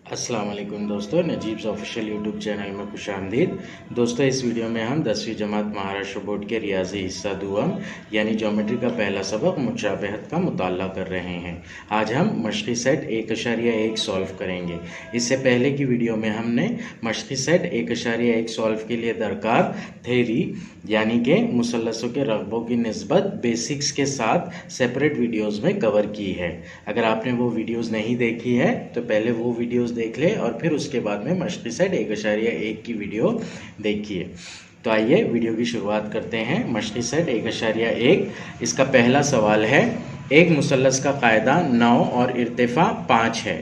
अस्सलाम वालेकुम दोस्तों, नजीब्स ऑफिशियल यूट्यूब चैनल में खुशामदीद। दोस्तों, इस वीडियो में हम 10वीं जमात महाराष्ट्र बोर्ड के रियाजी हिस्सा दुआम यानी ज्योमेट्री का पहला सबक मुशाबहत का मुताला कर रहे हैं। आज हम मशक़ी सेट 1.1 सॉल्व करेंगे। इससे पहले की वीडियो में हमने मशक़ी सेट 1.1 सॉल्व के लिए दरकार थेरी यानी कि मुसल्लसों के रकबों की निस्बत बेसिक्स के साथ सेपरेट वीडियोज़ में कवर की है। अगर आपने वो वीडियोज़ नहीं देखी है तो पहले वो वीडियोज़ देख ले और फिर उसके बाद में मशक़ी सेट 1.1 की वीडियो देखिए। तो आइए वीडियो की शुरुआत करते हैं। मशक़ी सेट 1.1 इसका पहला सवाल है, एक मुसल्लस का कायदा 9 और इर्तिफ़ा 5 है,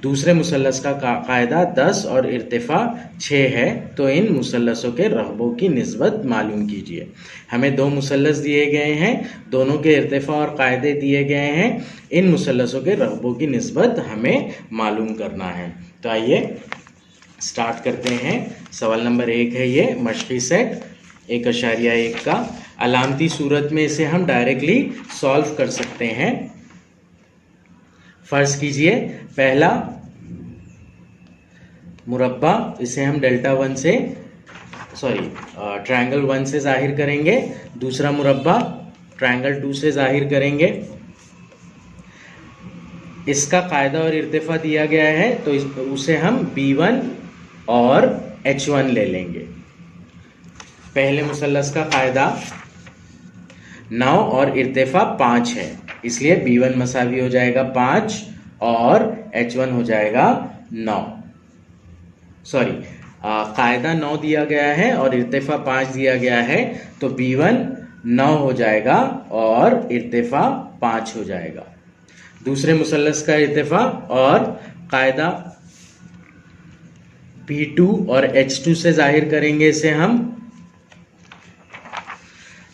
दूसरे मुसल्लस का कायदा 10 और इर्तिफ़ा 6 है, तो इन मुसल्लसों के रकबों की निस्बत मालूम कीजिए। हमें दो मुसल्लस दिए गए हैं, दोनों के इर्तिफ़ा और कायदे दिए गए हैं, इन मुसल्लसों के रकबों की निस्बत हमें मालूम करना है। तो आइए स्टार्ट करते हैं। सवाल नंबर 1 है ये मशक़ी सेट 1.1 का। अलामती सूरत में इसे हम डायरेक्टली सॉल्व कर सकते हैं। फर्ज कीजिए पहला मुरब्बा, इसे हम ट्रायंगल 1 से जाहिर करेंगे। दूसरा मुरब्बा ट्रायंगल 2 से जाहिर करेंगे। इसका कायदा और इर्तिफ़ा दिया गया है तो उसे हम B1 और H1 ले लेंगे। पहले मुसल्लस का कायदा 9 और इर्तिफ़ा 5 है, इसलिए B1 मसावी हो जाएगा 5 और H1 हो जाएगा 9। कायदा 9 दिया गया है और इर्तिफ़ा 5 दिया गया है, तो B1 9 हो जाएगा और इर्तिफ़ा 5 हो जाएगा। दूसरे मुसल्लस का इर्तिफ़ा और कायदा B2 और H2 से जाहिर करेंगे इसे हम।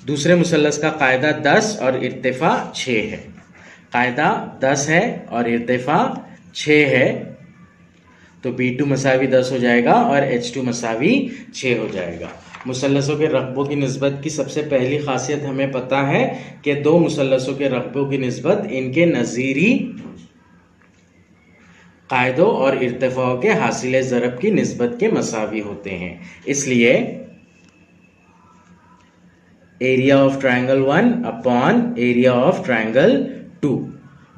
दूसरे मुसल्लस का कायदा 10 और इर्तिफ़ा 6 है। कायदा 10 है और इर्तिफ़ा 6 है, तो B2 मसावी 10 हो जाएगा और H2 मसावी 6 हो जाएगा। मुसल्लसों के रकबों की निस्बत की सबसे पहली खासियत हमें पता है कि दो मुसल्लसों के रकबों की निस्बत इनके नज़ीरी कायदों और इर्तिफ़ाओं के हासिल ज़रब की निस्बत के मसावी होते हैं। इसलिए area of triangle 1 upon area of triangle 2,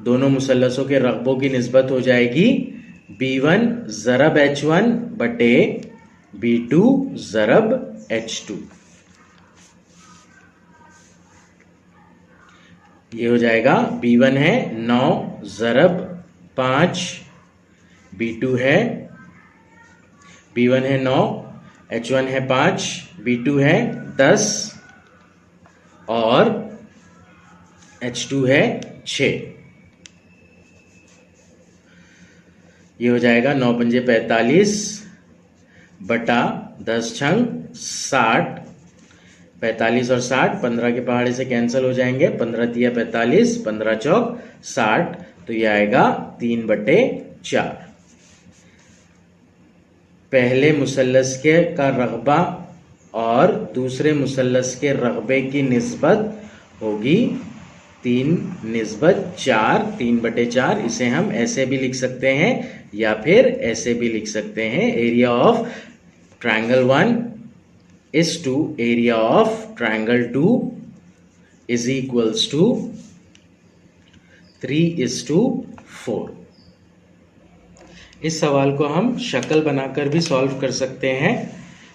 दोनों मुसल्लसों के रकबों की निस्बत हो जाएगी B1 ज़रब H1 बटे B2 ज़रब H2। ये हो जाएगा B1 है 9 ज़रब 5, B2 है B1 है 9, H1 है 5, B2 है 10 और H2 है 6। ये हो जाएगा 9 पंजे 45 बटा 10 छंग 60। 45 और 60 15 के पहाड़े से कैंसिल हो जाएंगे। 15 तिया 45, 15 चौक 60, तो ये आएगा 3/4। पहले मुसल्लस के का रकबा और दूसरे मुसल्लस के रकबे की निस्बत होगी 3/4, 3/4। इसे हम ऐसे भी लिख सकते हैं या फिर ऐसे भी लिख सकते हैं। Area of triangle 1 is to area of triangle 2 is equals to 3:4। इस सवाल को हम शक्ल बनाकर भी सॉल्व कर सकते हैं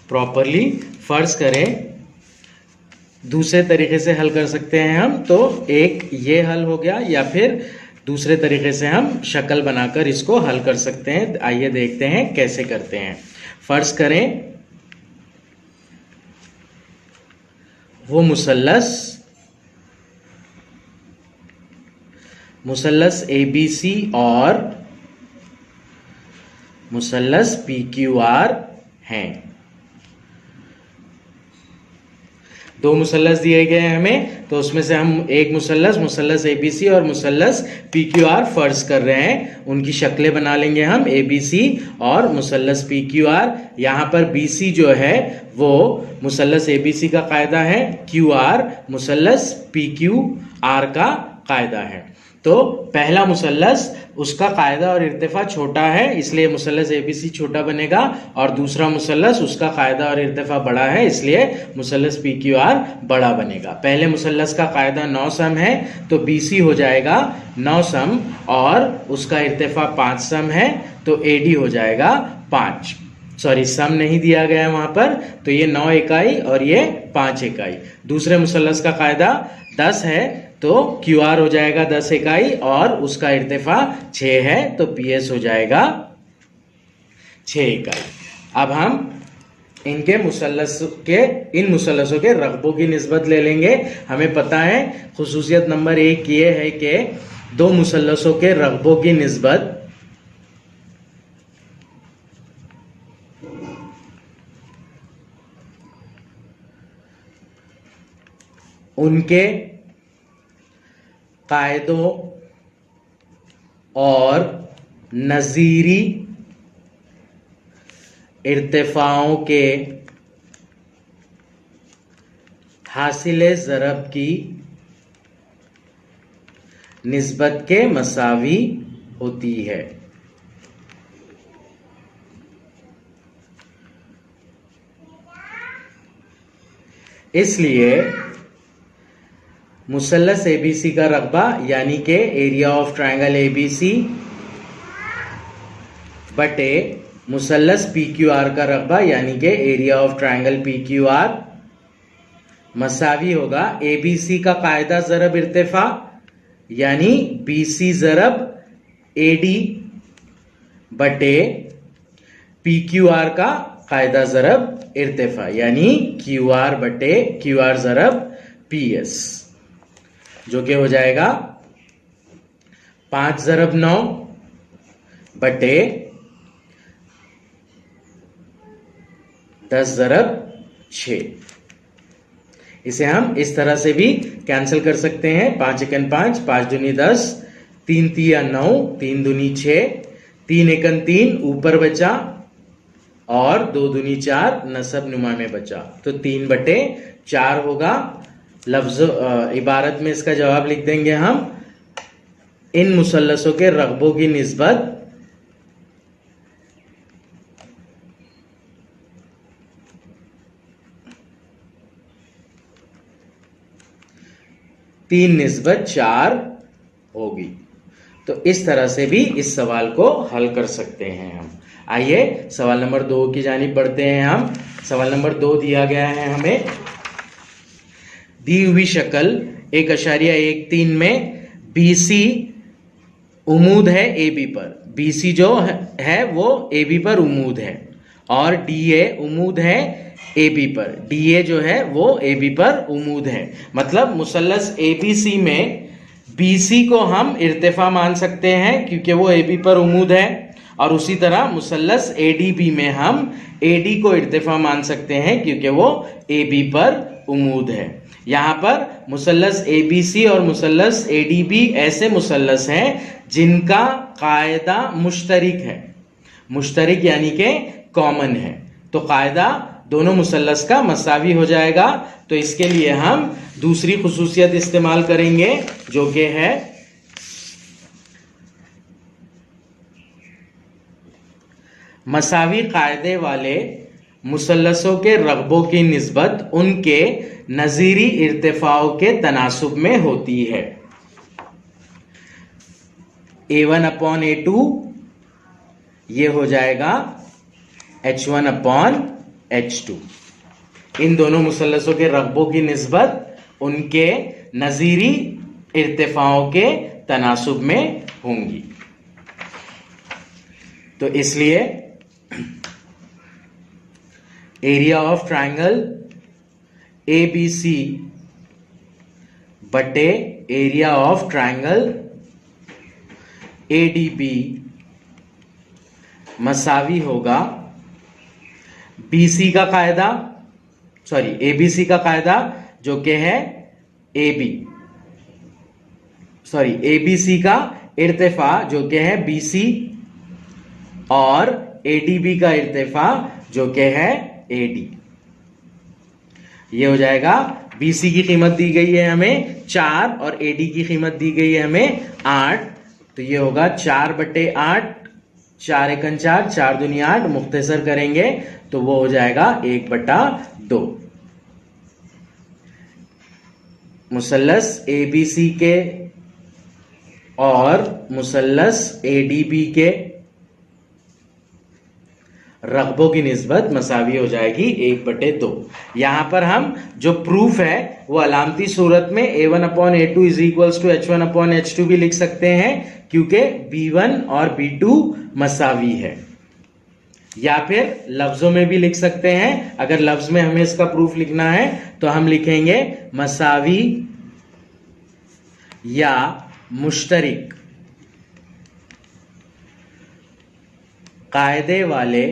प्रॉपरली। फर्ज करें दूसरे तरीके से हल कर सकते हैं हम, तो एक ये हल हो गया, या फिर दूसरे तरीके से हम शक्ल बनाकर इसको हल कर सकते हैं। आइए देखते हैं कैसे करते हैं। फर्ज करें वो मुसल्लस ABC और मुसल्लस PQR हैं। दो मुसल्लस दिए गए हैं हमें, तो उसमें से हम एक मुसल्लस ABC और मुसल्लस PQR फर्ज कर रहे हैं। उनकी शक्लें बना लेंगे हम ABC और मुसल्लस PQR। यहाँ पर BC जो है वो मुसल्लस ABC का कायदा है, QR मुसल्लस PQR का कायदा है। तो पहला मुसल्लस उसका कायदा और इर्तिफा छोटा है, इसलिए मुसल्लस ABC छोटा बनेगा, और दूसरा मुसल्लस उसका कायदा और इर्तिफा बड़ा है, इसलिए मुसल्लस PQR बड़ा बनेगा। पहले मुसल्लस का कायदा 9 सम है तो BC हो जाएगा 9 सम, और उसका इर्तिफा 5 सम है तो AD हो जाएगा 5। सॉरी, सम नहीं दिया गया है वहां पर, तो ये 9 इकाई और ये 5 इकाई। दूसरे मुसल्लस का कायदा 10 है तो QR हो जाएगा 10 इकाई, और उसका इर्तिफा 6 है तो PS हो जाएगा 6 इकाई। अब हम इन मुसल्लसों के रकबों की निस्बत ले लेंगे। हमें पता है खुसूसियत नंबर 1 ये है कि दो मुसल्लसों के रकबों की निस्बत उनके कायदों और नज़ीरी इर्तिफाओं के हासिले ज़रब की निस्बत के मसावी होती है। इसलिए मुसल्लस ABC का रकबा यानी कि एरिया ऑफ ट्रायंगल ABC बटे मुसल्लस PQR का रकबा यानी कि एरिया ऑफ ट्रायंगल PQR मसावी होगा ABC का कायदा ज़रब इर्तिफा यानी BC ज़रब AD बटे PQR का कायदा ज़रब इर्तिफा यानी QR बटे QR ज़रब PS, जो कि हो जाएगा 5 ज़रब 9 बटे 10 ज़रब 6। इसे हम इस तरह से भी कैंसिल कर सकते हैं। 5 एकन 5, 5 दूनी 10, 3 तिया 9, 3 दूनी 6, 3 एकन 3 ऊपर बचा, और 2 दूनी 4 नसब नुमा में बचा, तो 3 बटे 4 होगा। लफ्ज इबारत में इसका जवाब लिख देंगे हम, इन मुसल्लसों के रकबों की निस्बत तीन निस्बत 4 होगी। तो इस तरह से भी इस सवाल को हल कर सकते हैं हम। आइए सवाल नंबर 2 की जानिब बढ़ते हैं हम। सवाल नंबर 2 दिया गया है हमें, दी हुई शक्ल 1.13 में BC उमूद है AB पर। BC जो है वो AB पर उमूद है, और DA उमूद है AB पर। DA जो है वो AB पर उमूद है। मतलब मुसल्लस ABC में BC को हम इर्तिफा मान सकते हैं क्योंकि वो AB पर उमूद है, और उसी तरह मुसल्लस ADB में हम AD को इर्तिफा मान सकते हैं क्योंकि वो AB पर उमूद है। यहाँ पर मुसल्लस ABC और मुसल्लस ADB ऐसे मुसल्लस हैं जिनका कायदा मुश्तरिक है। मुश्तरिक यानी कि कॉमन है, तो कायदा दोनों मुसल्लस का मसावी हो जाएगा। तो इसके लिए हम दूसरी खुसूसियत इस्तेमाल करेंगे जो कि है मसावी कायदे वाले मुसल्लसों के रकबों की निस्बत उनके नज़ीरी इर्तिफाओं के तनासुब में होती है। A1/A2 ये हो जाएगा H1/H2। इन दोनों मुसल्लसों के रकबों की निस्बत उनके नज़ीरी इर्तिफाओं के तनासुब में होंगी। तो इसलिए एरिया ऑफ ट्रायंगल ABC बटे एरिया ऑफ ट्रायंगल ADB मसावी होगा ABC का कायदा जो कि है AB, सॉरी ABC का इर्तिफा जो कि है BC, और ADB का इर्तिफा जो कि है AD। ये हो जाएगा, BC की कीमत दी गई है हमें 4 और AD की कीमत दी गई है हमें 8, तो ये होगा 4/8, 4 एकन 4, 4 दूनी 8, मुख्तसर करेंगे तो वो हो जाएगा 1/2। मुसल्लस ABC के और मुसल्लस ADB के रकबों की निस्बत मसावी हो जाएगी 1/2। यहां पर हम जो प्रूफ है वो अलामती सूरत में A1/A2 is equals to H1/H2 भी लिख सकते हैं, क्योंकि B1 और B2 मसावी है, या फिर लफ्जों में भी लिख सकते हैं। अगर लफ्ज में हमें इसका प्रूफ लिखना है तो हम लिखेंगे मसावी या मुश्तरिक कायदे वाले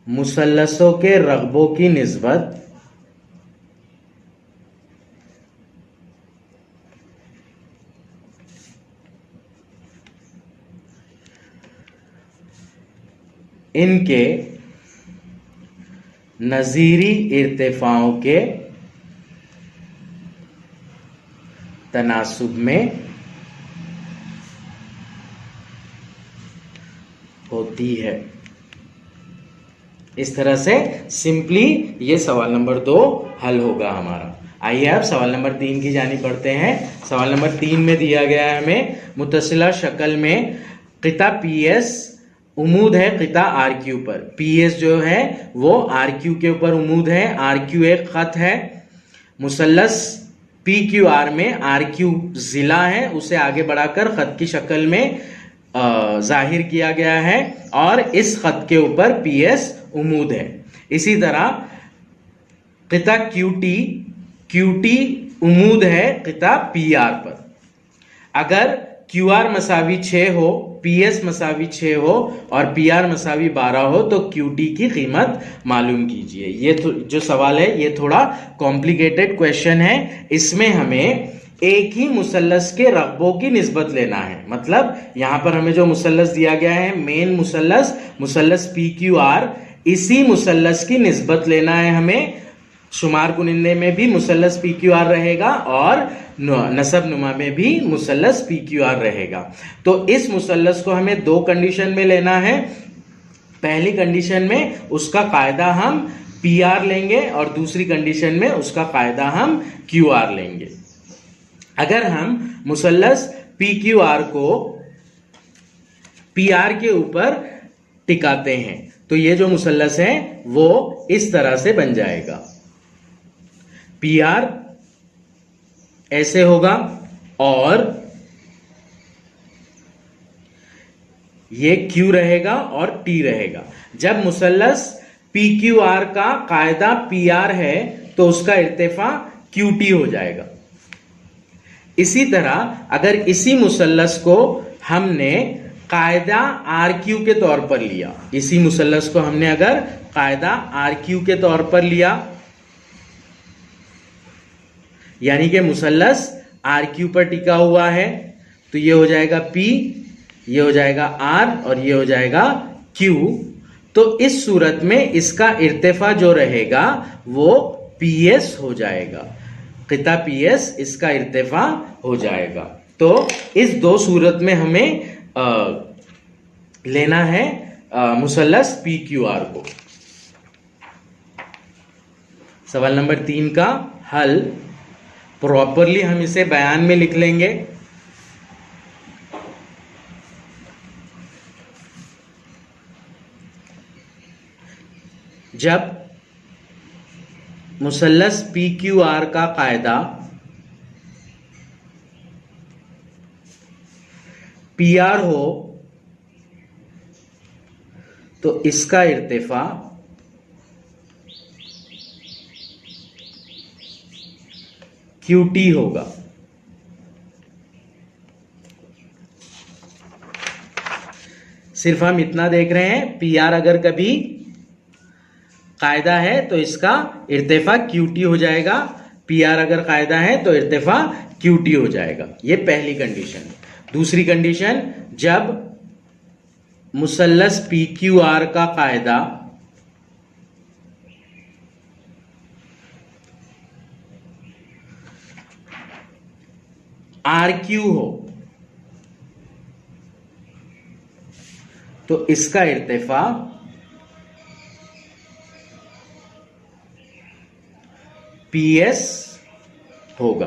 मुसल्लसों के रकबों की निस्बत इनके नजीरी इर्तिफाओं के तनासुब में होती है। इस तरह से सिंपली ये सवाल नंबर 2 हल होगा हमारा। आइए अब सवाल नंबर 3 की जानिब बढ़ते हैं। सवाल नंबर 3 में दिया गया है हमें मुत्तसिला शक्ल में क़िता PS उमूद है क़िता RQ पर। PS जो है वो RQ के ऊपर उमूद है, RQ एक ख़त है। मुसल्लस PQR में RQ ज़िला है, उसे आगे बढ़ाकर ख़त की शक्ल में जाहिर किया गया है, और इस ख़त के ऊपर PS उमूद है। इसी तरह क़िता QT उमूद है क़िता PR पर। अगर QR मसावी 6 हो, PS मसावी 6 हो और PR मसावी 12 हो तो QT की कीमत मालूम कीजिए। ये जो सवाल है ये थोड़ा कॉम्प्लिकेटेड क्वेश्चन है। इसमें हमें एक ही मुसल्लस के रकबों की निस्बत लेना है। मतलब यहां पर हमें जो मुसल्लस दिया गया है मेन मुसल्लस PQR, इसी मुसल्लस की निस्बत लेना है हमें। शुमार कुनिंदे में भी मुसल्लस PQR रहेगा और नसब नुमा में भी मुसल्लस PQR रहेगा। तो इस मुसल्लस को हमें 2 कंडीशन में लेना है। पहली कंडीशन में उसका कायदा हम PR लेंगे और दूसरी कंडीशन में उसका कायदा हम QR लेंगे। अगर हम मुसल्लस PQR को PR के ऊपर टिकाते हैं तो ये जो मुसल्लस है वो इस तरह से बन जाएगा। PR ऐसे होगा और ये Q रहेगा और T रहेगा। जब मुसल्लस PQR का कायदा PR है तो उसका इर्तिफा QT हो जाएगा। इसी तरह अगर इसी मुसल्लस को हमने कायदा RQ के तौर पर लिया, इसी मुसल्लस को हमने अगर कायदा RQ के तौर पर लिया, यानी कि मुसल्लस RQ पर टिका हुआ है, तो ये हो जाएगा P, ये हो जाएगा R और ये हो जाएगा Q। तो इस सूरत में इसका इर्तिफा जो रहेगा वो PS हो जाएगा। क़िता PS इसका इर्तिफा हो जाएगा। तो इस 2 सूरत में हमें लेना है मुसल्लस PQR को। सवाल नंबर 3 का हल प्रॉपरली हम इसे बयान में लिख लेंगे। जब मुसल्लस PQR का कायदा PR हो तो इसका इर्तिफा QT होगा। सिर्फ हम इतना देख रहे हैं, PR अगर कभी कायदा है तो इसका इर्तिफा QT हो जाएगा, PR अगर कायदा है तो इर्तिफा QT हो जाएगा। ये पहली कंडीशन। दूसरी कंडीशन, जब मुसल्लस PQR का कायदा RQ हो तो इसका इर्तिफा PS होगा।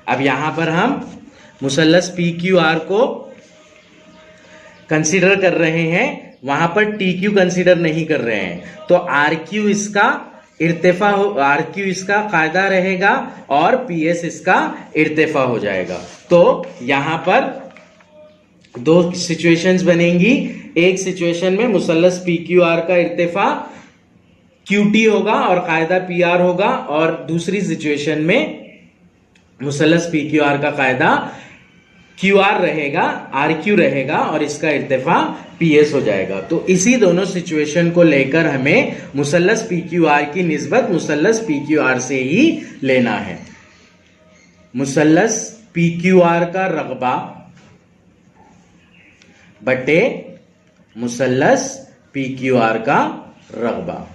अब यहां पर हम मुसल्लस PQR को कंसीडर कर रहे हैं, वहां पर TQ कंसीडर नहीं कर रहे हैं, तो RQ इसका इर्तिफा हो, RQ इसका कायदा रहेगा और PS इसका इर्तिफा हो जाएगा। तो यहां पर दो सिचुएशंस बनेंगी। एक सिचुएशन में मुसल्लस PQR का इर्तिफा QT होगा और कायदा PR होगा, और दूसरी सिचुएशन में मुसल्लस PQR का कायदा QR रहेगा, RQ रहेगा और इसका इर्तिफा PS हो जाएगा। तो इसी दोनों सिचुएशन को लेकर हमें मुसल्लस PQR की निस्बत मुसल्लस PQR से ही लेना है। मुसल्लस PQR का रगबा बटे मुसल्लस PQR का रगबा।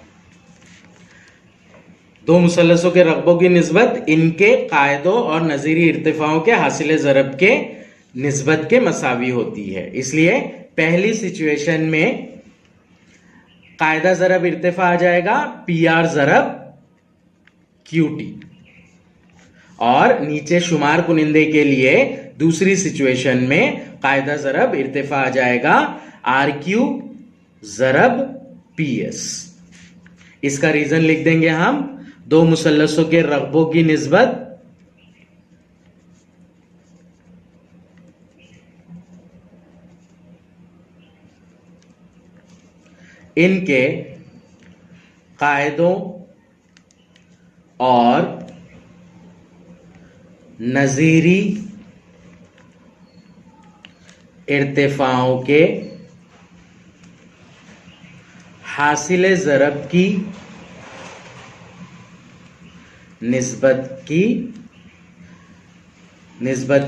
दो मुसल्लसों के रगबों की निस्बत इनके कायदों और नजीरी इर्तिफाओं के हासिल ज़रब के निस्बत के मसावी होती है। इसलिए पहली सिचुएशन में कायदा ज़रब इर्तिफा आ जाएगा PR ज़रब QT, और नीचे शुमार कुनिंदे के लिए दूसरी सिचुएशन में कायदा ज़रब इर्तिफा आ जाएगा RQ ज़रब PS। इसका रीजन लिख देंगे हम, दो मुसल्लसों के रगबों की निस्बत इनके कायदों और नजीरी इर्तिफाओं के हासिल ज़रब की निस्बत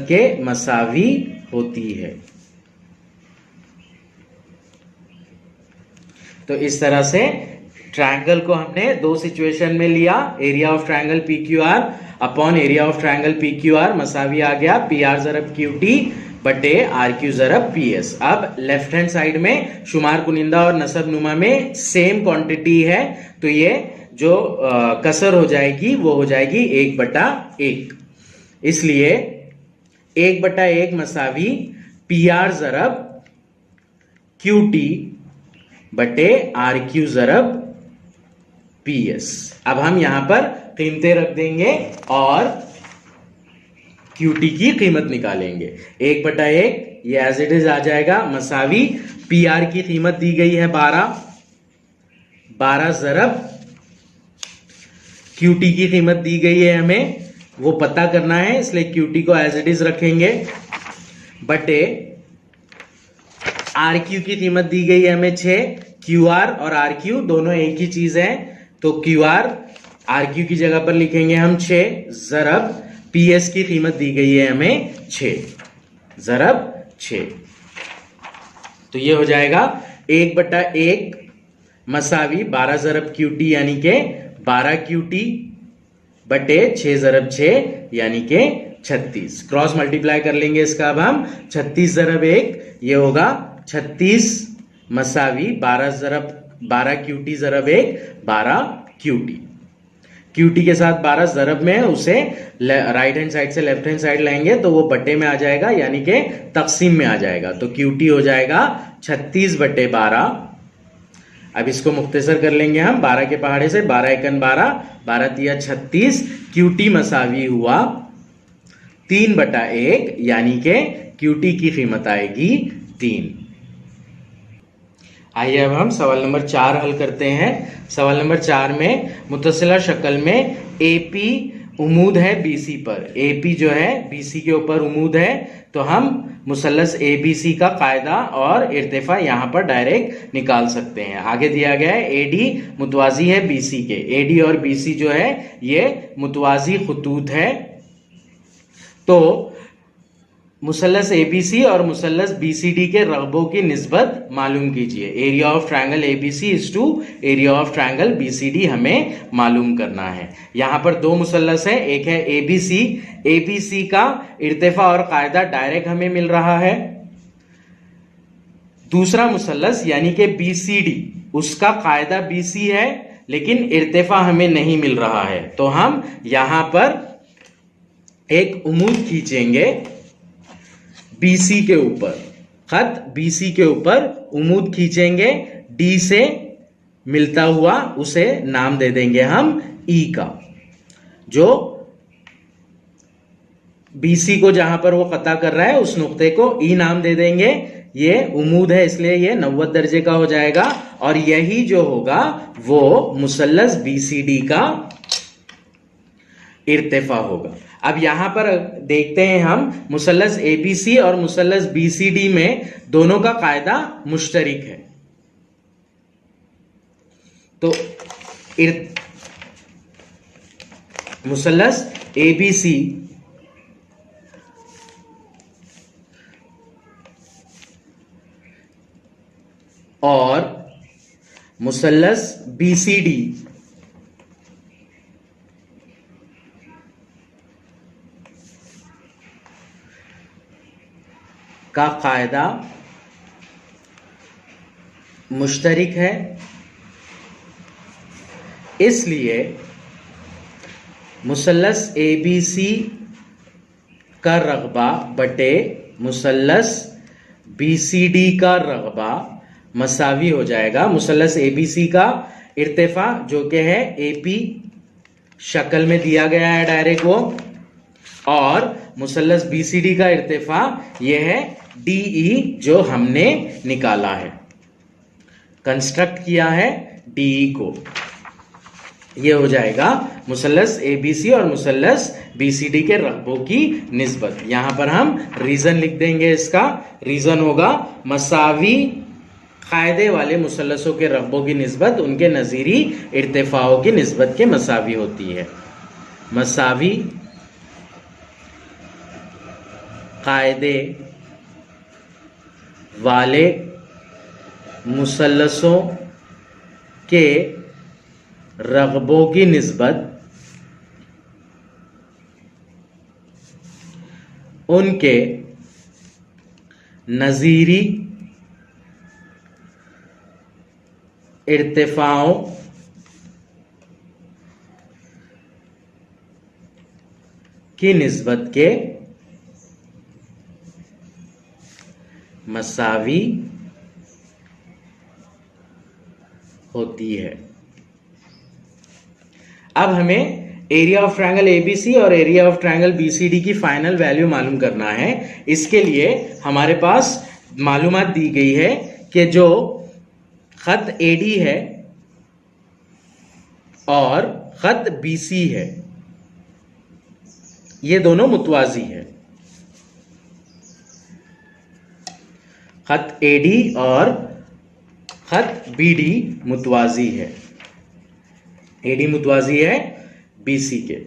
के मसावी होती है। तो इस तरह से ट्रायंगल को हमने दो सिचुएशन में लिया, area of triangle PQR upon area of triangle PQR मसावी आ गया PR ज़रब QT बटे RQ ज़रब PS। अब लेफ्ट हैंड साइड में शुमार कुनिंदा और नसब नुमा में सेम क्वांटिटी है, तो ये जो कसर हो जाएगी वो हो जाएगी 1/1। इसलिए 1/1 मसावी PR ज़रब QT बटे RQ ज़रब PS। अब हम यहां पर कीमतें रख देंगे और QT की कीमत निकालेंगे। 1/1 ये एज इट इज आ जाएगा मसावी PR की कीमत दी गई है 12 ज़रब QT की कीमत दी गई है, हमें वो पता करना है, इसलिए QT को एज इट इज रखेंगे, बटे RQ की कीमत दी गई है हमें 6। QR और RQ दोनों एक ही चीज है, तो QR RQ की जगह पर लिखेंगे हम 6 ज़रब PS की कीमत दी गई है हमें 6 ज़रब 6। तो ये हो जाएगा 1/1 मसावी 12 ज़रब QT यानी के 12 QT बटे 6 ज़रब 6 यानी के 36। क्रॉस मल्टीप्लाई कर लेंगे इसका अब हम, 36 ज़रब 1 ये होगा 36 मसावी 12 QT ज़रब 1 12 QT। QT के साथ 12 ज़रब में है, उसे राइट हैंड साइड से लेफ्ट हैंड साइड लाएंगे तो वो बटे में आ जाएगा, यानी कि तकसीम में आ जाएगा। तो QT हो जाएगा 36/12। अब इसको मुख्तसर कर लेंगे हम 12 के पहाड़े से, 12 एकन 12, 12 तिया 36। QT मसावी हुआ 3/1 यानी कि QT की कीमत आएगी 3। आइए अब हम सवाल नंबर 4 हल करते हैं। सवाल नंबर 4 में मुत्तसिला शक्ल में AP उमूद है बीसी पर, एपी जो है बीसी के ऊपर उमूद है, तो हम मुसल्लस एबीसी का कायदा और इर्तिफा यहां पर डायरेक्ट निकाल सकते हैं। आगे दिया गया है एडी मुतवाजी है बीसी के, एडी और बीसी जो है ये मुतवाजी खतूत है। तो मुसल्लस एबीसी और मुसल्लस बीसीडी के रकबों की निस्बत मालूम कीजिए। Area of triangle ABC is to area of triangle BCD हमें मालूम करना है। यहां पर दो मुसल्लस है, एक है एबीसी, एबीसी का इर्तिफा और कायदा डायरेक्ट हमें मिल रहा है। दूसरा मुसल्लस यानी कि बीसीडी, उसका कायदा बीसी है लेकिन इर्तिफा हमें नहीं मिल रहा है, तो हम यहां पर एक उमूद खींचेंगे बीसी के ऊपर, खत बीसी के ऊपर उमूद खींचेंगे, डी से मिलता हुआ उसे नाम दे देंगे हम ई का। जो बीसी को जहां पर वो कता कर रहा है उस नुक्ते को ई नाम दे देंगे। ये उमूद है इसलिए ये 90 दर्जे का हो जाएगा, और यही जो होगा वो मुसल्लस बीसीडी का इर्तिफा होगा। अब यहां पर देखते हैं हम मुसल्लस एबीसी और मुसल्लस बीसीडी में दोनों का कायदा मुश्तरिक है। तो मुसल्लस एबीसी और मुसल्लस बीसीडी का कायदा मुश्तरिक है, इसलिए मुसल्लस एबीसी का रगबा बटे मुसल्लस बीसीडी का रगबा मसावी हो जाएगा। मुसल्लस एबीसी का इर्तिफा जो कि है एपी शक्ल में दिया गया है डायरेक्ट वो, और मुसल्लस बीसीडी का इर्तिफा यह है डीई जो हमने निकाला है, कंस्ट्रक्ट किया है डीई को। यह हो जाएगा मुसल्लस एबीसी और मुसल्लस बीसीडी के रकबों की निस्बत। यहां पर हम रीजन लिख देंगे, इसका रीजन होगा मसावी कायदे वाले मुसल्लसों के रकबों की निस्बत उनके नजीरी इर्तिफाओं की निस्बत के मसावी होती है। मसावी कायदे वाले मुसल्लसों के रगबों की निस्बत उनके नजीरी इर्तिफाओं की निस्बत के मसावी होती है। अब हमें एरिया ऑफ ट्रायंगल एबीसी और एरिया ऑफ ट्रायंगल बीसीडी की फाइनल वैल्यू मालूम करना है। इसके लिए हमारे पास मालूमात दी गई है कि जो खत एडी है और खत बीसी है ये दोनों मुतवाजी है। खत एडी और खत बीडी मुतवाजी है। एडी मुतवाजी है बीसी के।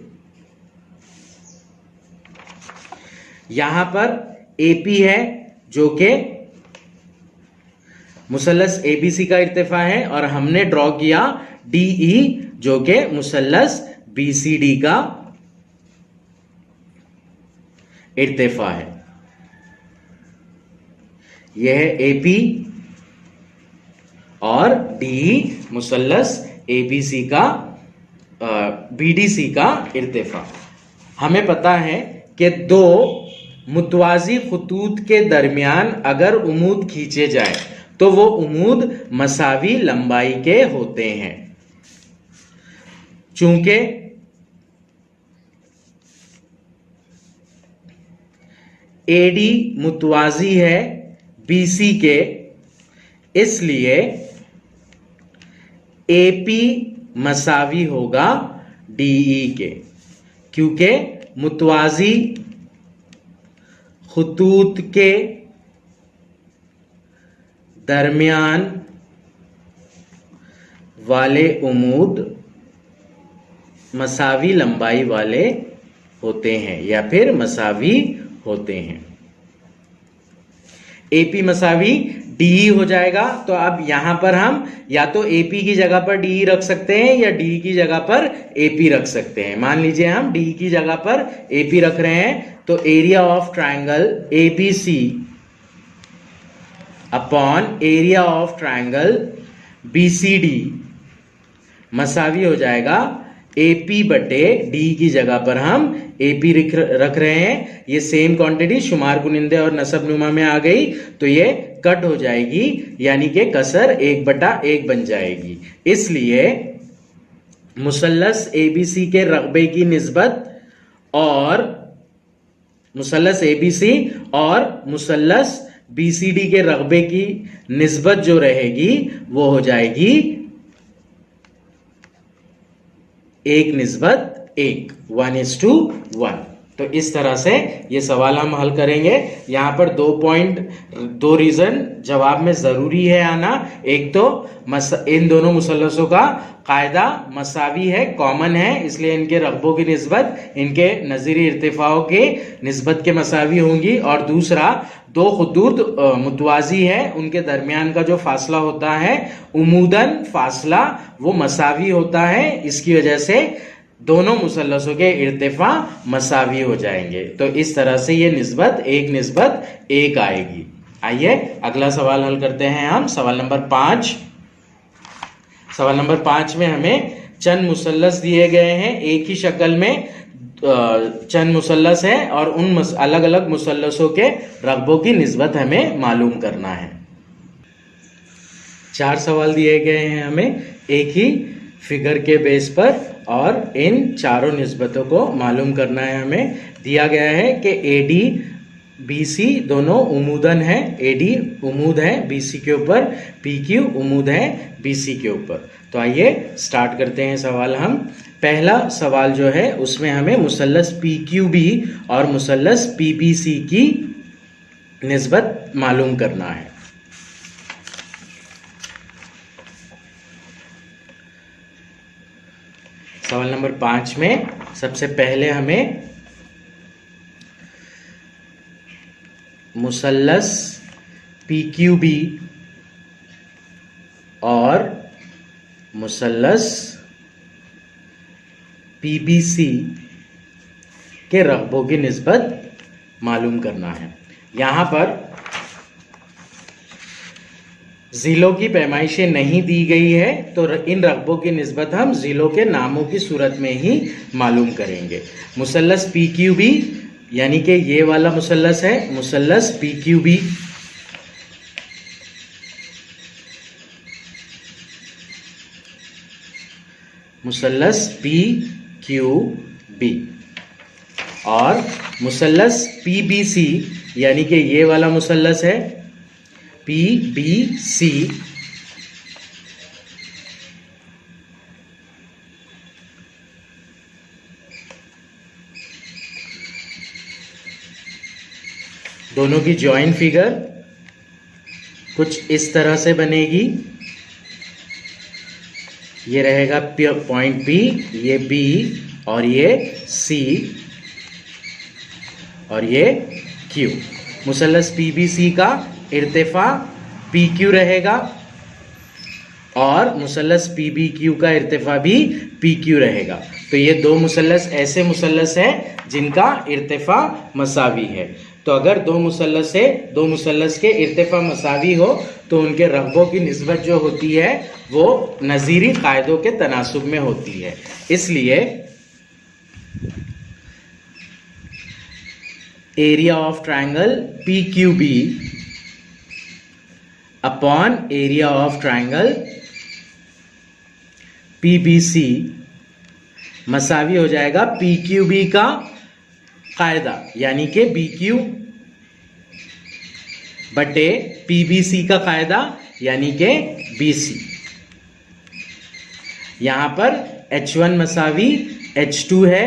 यहां पर एपी है जो कि मुसल्लस एबीसी का इर्तिफा है, और हमने ड्रॉ किया डीई जो कि मुसल्लस बीसीडी का इर्तिफा है। यह है एपी और डीई मुसल्लस एबीसी का बीडीसी का इर्तिफा। हमें पता है कि दो मुतवाजी खतूत के दरमियान अगर उमूद खींचे जाए तो वो उमूद मसावी लंबाई के होते हैं। चूंकि एडी मुतवाजी है बीसी के, इसलिए एपी मसावी होगा डीई के, क्योंकि मुतवाजी खुतूत के दरमियान वाले उमूद मसावी लंबाई वाले होते हैं या फिर मसावी होते हैं। एपी मसावी डी हो जाएगा। तो अब यहां पर हम या तो एपी की जगह पर डी रख सकते हैं या डी की जगह पर एपी रख सकते हैं। मान लीजिए हम डी की जगह पर एपी रख रहे हैं, तो area of triangle ABC upon area of triangle BCD मसावी हो जाएगा एपी बटे डी की जगह पर हम एपी रख रहे हैं। ये सेम क्वांटिटी शुमार कुनिंदे और नसब नुमा में आ गई, तो ये कट हो जाएगी, यानी कि कसर 1/1 बन जाएगी। इसलिए मुसल्लस एबीसी के रकबे की निस्बत और मुसल्लस एबीसी और मुसल्लस बीसीडी के रकबे की निस्बत जो रहेगी वो हो जाएगी 1:1, 1:1। तो इस तरह से ये सवाल हम हल करेंगे। यहाँ पर 2 रीजन जवाब में जरूरी है आना। एक तो इन दोनों मुसल्लसों का कायदा मसावी है, कॉमन है, इसलिए इनके रकबों की निस्बत इनके नज़ीरी इर्तिफाओं के निस्बत के मसावी होंगी। और दूसरा, 2 खुतूत मुतवाजी है, उनके दरमियान का जो फासला होता है उमूदन फासला वो मसावी होता है। इसकी वजह से दोनों मुसल्लसों के इर्तिफा मसावी हो जाएंगे। तो इस तरह से ये निस्बत 1:1 आएगी। आइए अगला सवाल हल करते हैं हम। सवाल नंबर 5। सवाल नंबर 5 में हमें चंद मुसल्लस दिए गए हैं, एक ही शक्ल में चंद मुसल्लस है और उन अलग अलग मुसल्लसों के रकबों की निस्बत हमें मालूम करना है। 4 सवाल दिए गए हैं हमें एक ही फिगर के बेस पर और इन चारों निस्बतों को मालूम करना है। हमें दिया गया है कि एडी बीसी दोनों उमूदन है, एडी उमूद है बीसी के ऊपर, पीक्यू उमूद है बीसी के ऊपर। तो आइए स्टार्ट करते हैं सवाल हम। पहला सवाल जो है उसमें हमें मुसल्लस पीक्यूबी और मुसल्लस पीबीसी की निस्बत मालूम करना है। सवाल नंबर 5 में सबसे पहले हमें मुसल्लस पीक्यूबी और मुसल्लस पीबीसी के रकबों की निस्बत मालूम करना है। यहां पर जिलों की पैमाइशें नहीं दी गई है, तो इन रकबों की निस्बत हम जिलों के नामों की सूरत में ही मालूम करेंगे। मुसल्लस पीक्यूबी यानी कि ये वाला मुसल्लस है मुसल्लस पीक्यूबी, मुसल्लस पीक्यूबी और मुसल्लस पीबीसी यानी कि ये वाला मुसल्लस है पीबीसी, दोनों की जॉइंट फिगर कुछ इस तरह से बनेगी। ये रहेगा पॉइंट बी, ये बी और ये सी और ये क्यू। मुसल्लस पीबीसी का इर्तिफा पीक्यू रहेगा और मुसल्लस पीबीक्यू का इर्तिफा भी पीक्यू रहेगा। तो ये 2 मुसल्लस ऐसे मुसल्लस हैं जिनका इर्तिफा मसावी है। तो अगर 2 मुसल्लस से 2 मुसल्लस के इर्तिफा मसावी हो तो उनके रकबों की निस्बत जो होती है वो नज़ीरी कायदों के तनासुब में होती है। इसलिए area of triangle PQB upon area of triangle PBC मसावी हो जाएगा PQB का कायदा यानी कि BQ बटे PBC का कायदा यानी कि BC। यहां पर H1 मसावी H2 है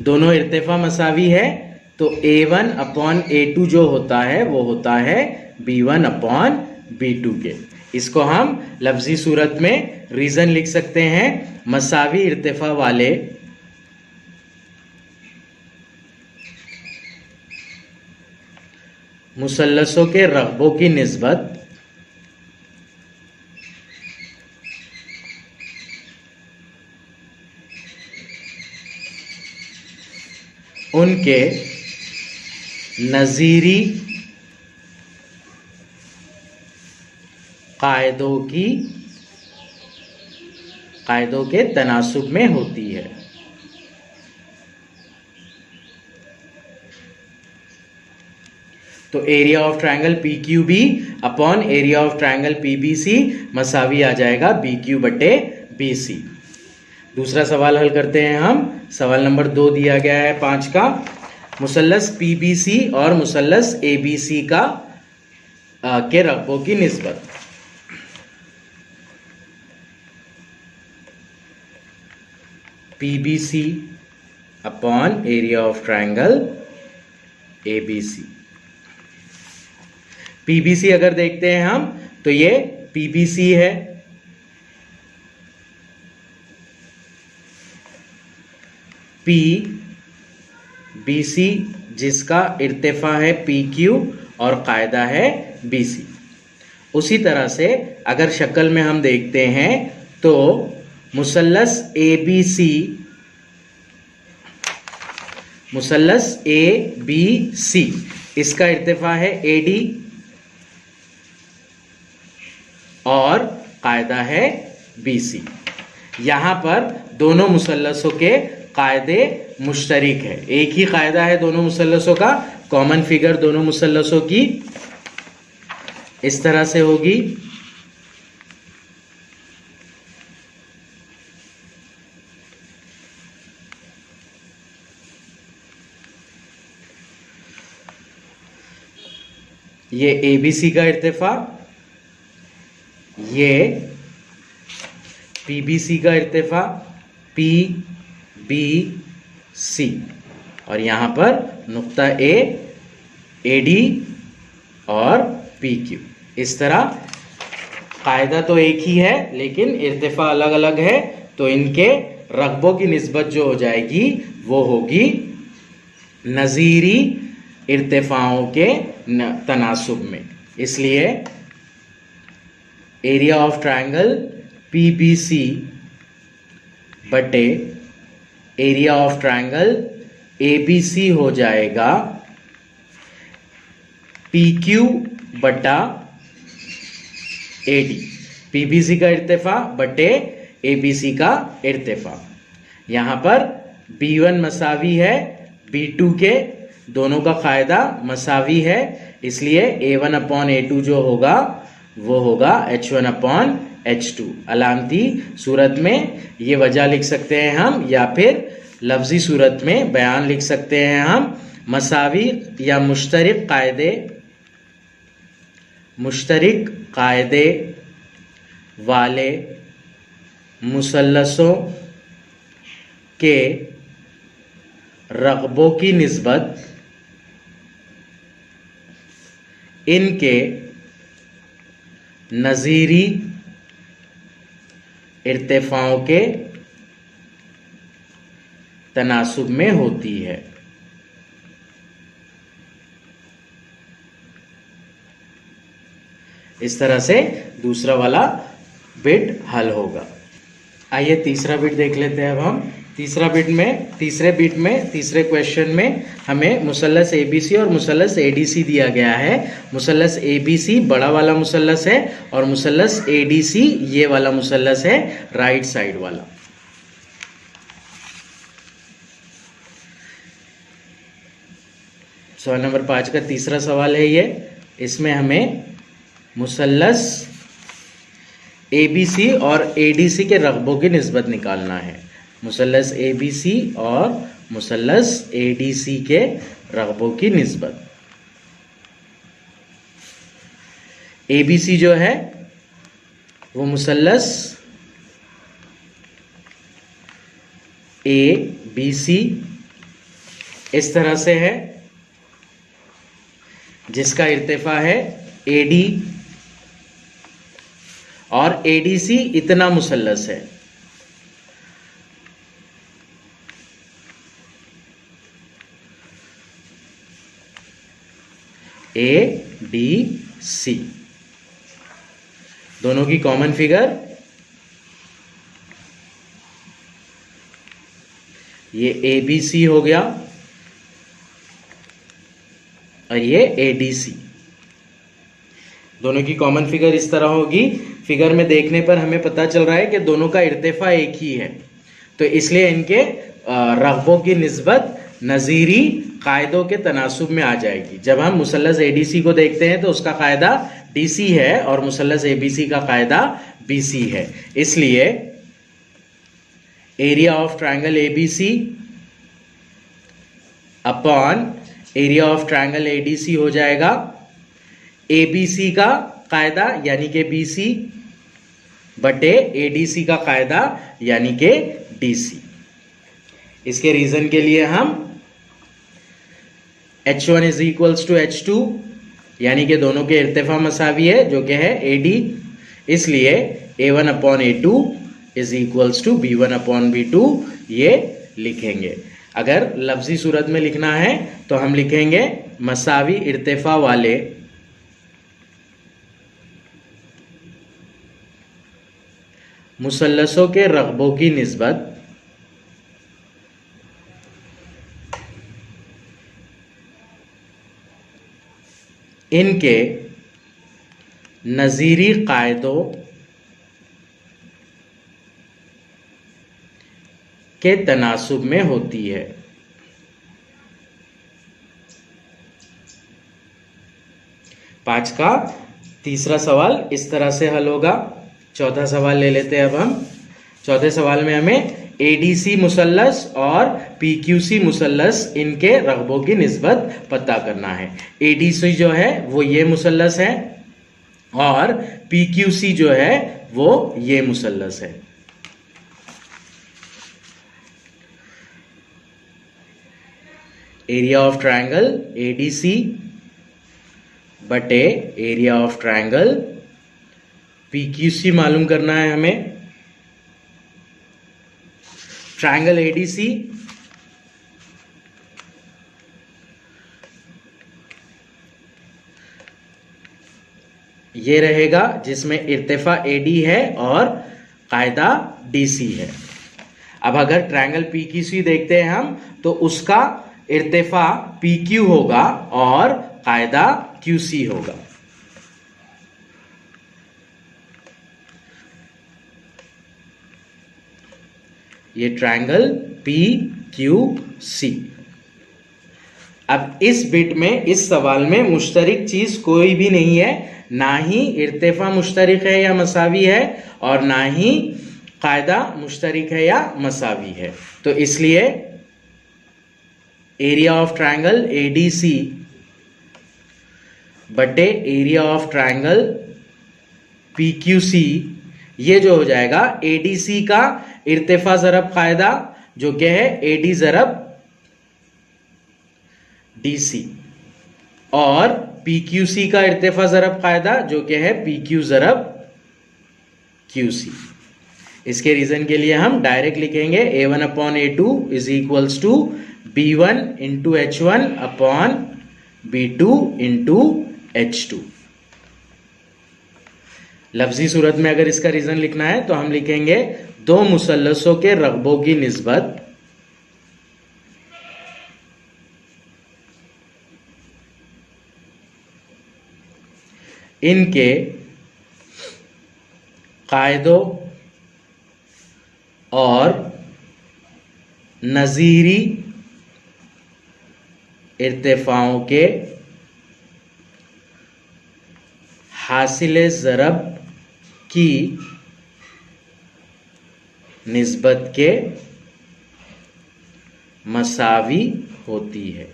दोनों इर्तिफा मसावी है, तो A1 अपॉन A2 जो होता है वो होता है B1 अपॉन B2 के। इसको हम लफ्जी सूरत में रीजन लिख सकते हैं, मसावी इर्तिफा वाले मुसल्लसों के रकबों की निस्बत उनके नज़ीरी कायदों के तनासुब में होती है। तो area of triangle P Q B upon area of triangle P B C मसावी आ जाएगा बी क्यू बटे बी सी। दूसरा सवाल हल करते हैं हम। सवाल नंबर 2 दिया गया है 5 का, मुसल्लस पी बी सी और मुसल्लस ए बी सी के रकबों की निस्बत। P B C upon area of triangle A B C. PBC अगर देखते हैं हम तो ये पीबीसी है, पी बी सी जिसका इर्तिफा है पी क्यू और कायदा है बी सी। उसी तरह से अगर शक्ल में हम देखते हैं तो मुसल्लस ए बी सी, मुसल्लस ए बी सी इसका इर्तिफा है ए डी और कायदा है बी सी। यहां पर दोनों मुसल्लसों के कायदे मुश्तरिक है, एक ही कायदा है दोनों मुसल्लसों का। कॉमन फिगर दोनों मुसल्लसों की इस तरह से होगी, ये ए बी सी का इर्तिफा, ये पी बी सी का इर्तिफा पी बी सी, और यहां पर नुक्ता ए डी और पी क्यू। इस तरह कायदा तो एक ही है लेकिन इर्तिफा अलग अलग है, तो इनके रकबों की निस्बत जो हो जाएगी वो होगी नज़ीरी इर्तिफाओं के तनासुब में। इसलिए area of triangle P B C बटे area of triangle A B C हो जाएगा पी क्यू बटा A D. P B C का इर्तिफा बटे ए बी सी का इर्तिफा। यहां पर B1 मसावी है B2 के, दोनों का कायदा मसावी है, इसलिए A1 अपॉन A2 जो होगा वो होगा H1 अपॉन H2। अलामती सूरत में ये वजह लिख सकते हैं हम, या फिर लफ्जी सूरत में बयान लिख सकते हैं हम। मसावी या मुश्तरिक कायदे वाले मुसल्लसों के रकबों की निस्बत इनके नज़ीरी इर्तिफाओं के तनासुब में होती है। इस तरह से दूसरा वाला बिट हल होगा। आइए तीसरा बिट देख लेते हैं अब हम। तीसरे क्वेश्चन में हमें मुसल्लस एबीसी और मुसल्लस एडीसी दिया गया है। मुसल्लस एबीसी बड़ा वाला मुसल्लस है और मुसल्लस एडीसी ये वाला मुसल्लस है, राइट साइड वाला। सवाल नंबर 5 का तीसरा सवाल है ये। इसमें हमें मुसल्लस एबीसी और एडीसी के रकबों की निस्बत निकालना है। मुसल्लस एबीसी और मुसल्लस एडीसी के रकबों की निस्बत। एबीसी जो है वो मुसल्लस ए बी सी इस तरह से है, जिसका इर्तिफा है AD, और ADC इतना मुसल्लस है। ADC दोनों की कॉमन फिगर ये ABC हो गया और ये ADC। दोनों की कॉमन फिगर इस तरह होगी। फिगर में देखने पर हमें पता चल रहा है कि दोनों का इर्तिफा एक ही है, तो इसलिए इनके रग़बों की निस्बत नज़ीरी कायदों के तनासुब में आ जाएगी। जब हम मुसल्लस ADC को देखते हैं तो उसका कायदा DC है और मुसल्लस ABC का कायदा BC है। इसलिए area of triangle ABC upon area of triangle ADC हो जाएगा ABC का कायदा यानी कि BC बटे ADC का कायदा यानी कि DC। इसके रीजन के लिए हम H1 is equals to H2 यानी कि दोनों के इर्तिफा मसावी है जो कि है AD, इसलिए A1 upon A2 is equals to B1 upon B2 ये लिखेंगे। अगर लफ्जी सूरत में लिखना है तो हम लिखेंगे मसावी इर्तिफा वाले मुसल्लसों के रग़बों की निस्बत इनके नज़ीरी कायदों के तनासुब में होती है। पांच का तीसरा सवाल इस तरह से हल होगा। चौथा सवाल ले लेते हैं अब हम। चौथे सवाल में हमें ADC मुसल्लस और PQC मुसल्लस इनके रग़बों की निस्बत पता करना है। ADC जो है वो ये मुसल्लस है और PQC जो है वो ये मुसल्लस है। एरिया ऑफ ट्रायंगल ADC बटे एरिया ऑफ ट्रायंगल PQC मालूम करना है हमें। ट्रायंगल ADC ये रहेगा जिसमें इर्तिफा AD है और कायदा DC है। अब अगर ट्रायंगल PQC देखते हैं हम तो उसका इर्तिफा PQ होगा और कायदा QC होगा। ये ट्रायंगल PQC। अब इस बिट में इस सवाल में मुश्तरक चीज कोई भी नहीं है, ना ही इर्तिफा मुश्तरक है या मसावी है और ना ही कायदा मुश्तरक है या मसावी है। तो इसलिए एरिया ऑफ ट्रायंगल ADC बटे एरिया ऑफ ट्रायंगल PQC ये जो हो जाएगा ADC का इर्तिफा ज़रब कायदा जो कि है AD ज़रब DC और PQC का इर्तिफा ज़रब कायदा जो कि है PQ ज़रब QC। इसके रीजन के लिए हम डायरेक्ट लिखेंगे A1 upon A2 is equals to B1 into H1 upon B2 into H2। लफ्जी सूरत में अगर इसका रीजन लिखना है तो हम लिखेंगे दो मुसल्लसों के रग़बों की निस्बत इनके कायदों और नज़ीरी इर्तिफाओं के हासिल ज़रब की निस्बत के मसावी होती है।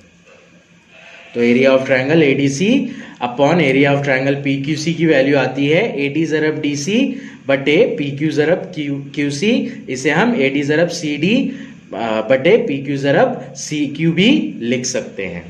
तो area of triangle ADC upon area of triangle PQC की वैल्यू आती है AD ज़रब DC बटे PQ ज़रब QC। इसे हम AD ज़रब CD बटे पी क्यू ज़रब सी क्यू भी लिख सकते हैं।